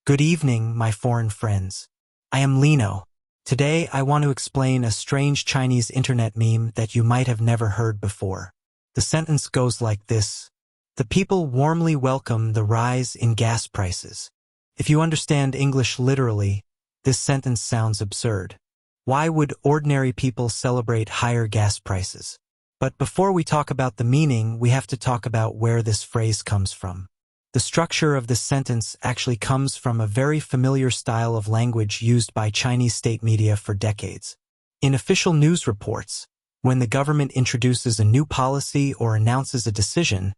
Good evening, my foreign friends. I am Lino. Today I want to explain a strange Chinese internet meme that you might have never heard before. The sentence goes like this: the people warmly welcome the rise in gas prices. If you understand English literally, this sentence sounds absurd. Why would ordinary people celebrate higher gas prices? But before we talk about the meaning, we have to talk about where this phrase comes from. The structure of this sentence actually comes from a very familiar style of language used by Chinese state media for decades. In official news reports, when the government introduces a new policy or announces a decision,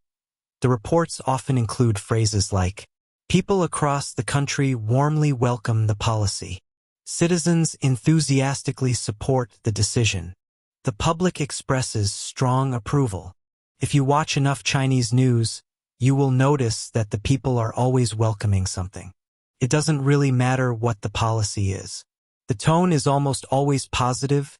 the reports often include phrases like, "People across the country warmly welcome the policy. Citizens enthusiastically support the decision. The public expresses strong approval." If you watch enough Chinese news, you will notice that the people are always welcoming something. It doesn't really matter what the policy is. The tone is almost always positive,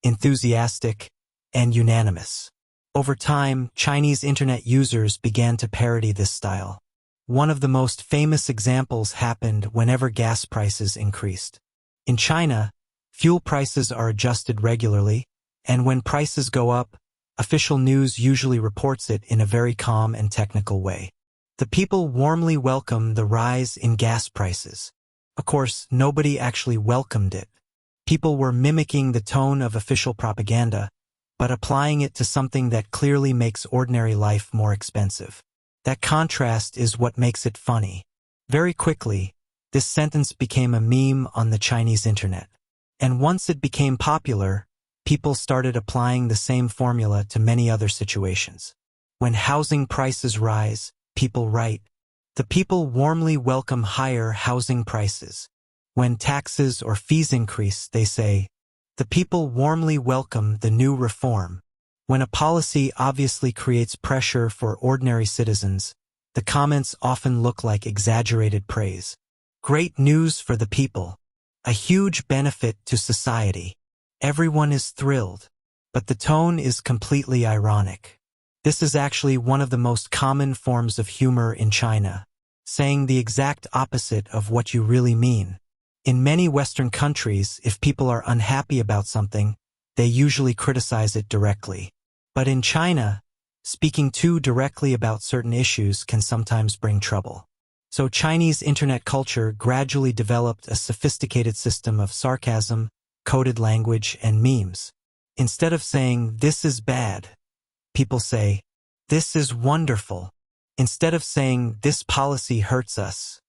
enthusiastic, and unanimous. Over time, Chinese internet users began to parody this style. One of the most famous examples happened whenever gas prices increased. In China, fuel prices are adjusted regularly, and when prices go up, official news usually reports it in a very calm and technical way. The people warmly welcome the rise in gas prices. Of course, nobody actually welcomed it. People were mimicking the tone of official propaganda, but applying it to something that clearly makes ordinary life more expensive. That contrast is what makes it funny. Very quickly, this sentence became a meme on the Chinese internet. And once it became popular, people started applying the same formula to many other situations. When housing prices rise, people write, "The people warmly welcome higher housing prices." When taxes or fees increase, they say, "The people warmly welcome the new reform." When a policy obviously creates pressure for ordinary citizens, the comments often look like exaggerated praise. "Great news for the people. A huge benefit to society. Everyone is thrilled." But the tone is completely ironic. This is actually one of the most common forms of humor in China, saying the exact opposite of what you really mean. In many Western countries, if people are unhappy about something, they usually criticize it directly. But in China, speaking too directly about certain issues can sometimes bring trouble. So Chinese internet culture gradually developed a sophisticated system of sarcasm, coded language, and memes. Instead of saying, "This is bad," people say, "This is wonderful." Instead of saying, "This policy hurts us,"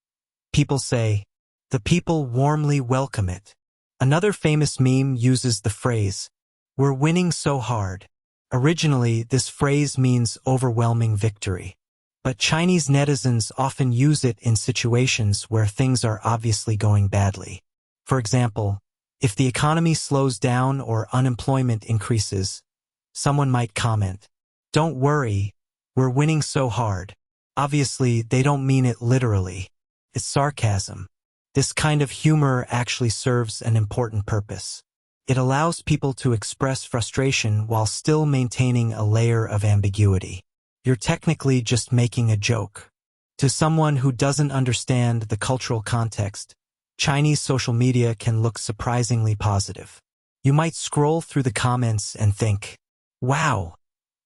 people say, "The people warmly welcome it." Another famous meme uses the phrase, "We're winning so hard." Originally, this phrase means overwhelming victory. But Chinese netizens often use it in situations where things are obviously going badly. For example, if the economy slows down or unemployment increases, someone might comment, "Don't worry, we're winning so hard." Obviously, they don't mean it literally. It's sarcasm. This kind of humor actually serves an important purpose. It allows people to express frustration while still maintaining a layer of ambiguity. You're technically just making a joke. To someone who doesn't understand the cultural context, Chinese social media can look surprisingly positive. You might scroll through the comments and think, "Wow,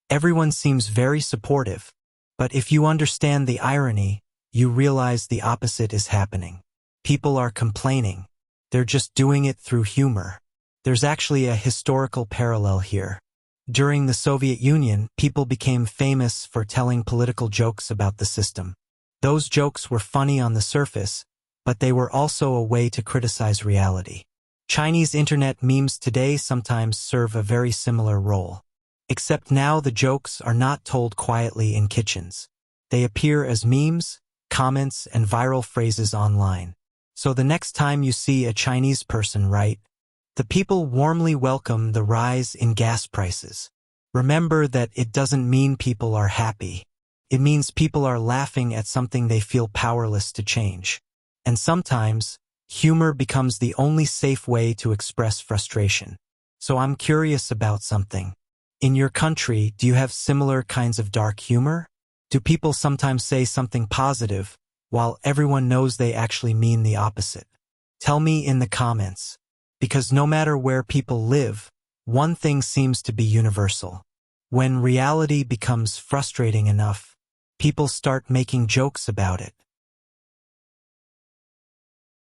everyone seems very supportive." But if you understand the irony, you realize the opposite is happening. People are complaining. They're just doing it through humor. There's actually a historical parallel here. During the Soviet Union, people became famous for telling political jokes about the system. Those jokes were funny on the surface, but they were also a way to criticize reality. Chinese internet memes today sometimes serve a very similar role. Except now the jokes are not told quietly in kitchens. They appear as memes, comments, and viral phrases online. So the next time you see a Chinese person write, "The people warmly welcome the rise in gas prices," remember that it doesn't mean people are happy. It means people are laughing at something they feel powerless to change. And sometimes, humor becomes the only safe way to express frustration. So I'm curious about something. In your country, do you have similar kinds of dark humor? Do people sometimes say something positive, while everyone knows they actually mean the opposite? Tell me in the comments. Because no matter where people live, one thing seems to be universal. When reality becomes frustrating enough, people start making jokes about it.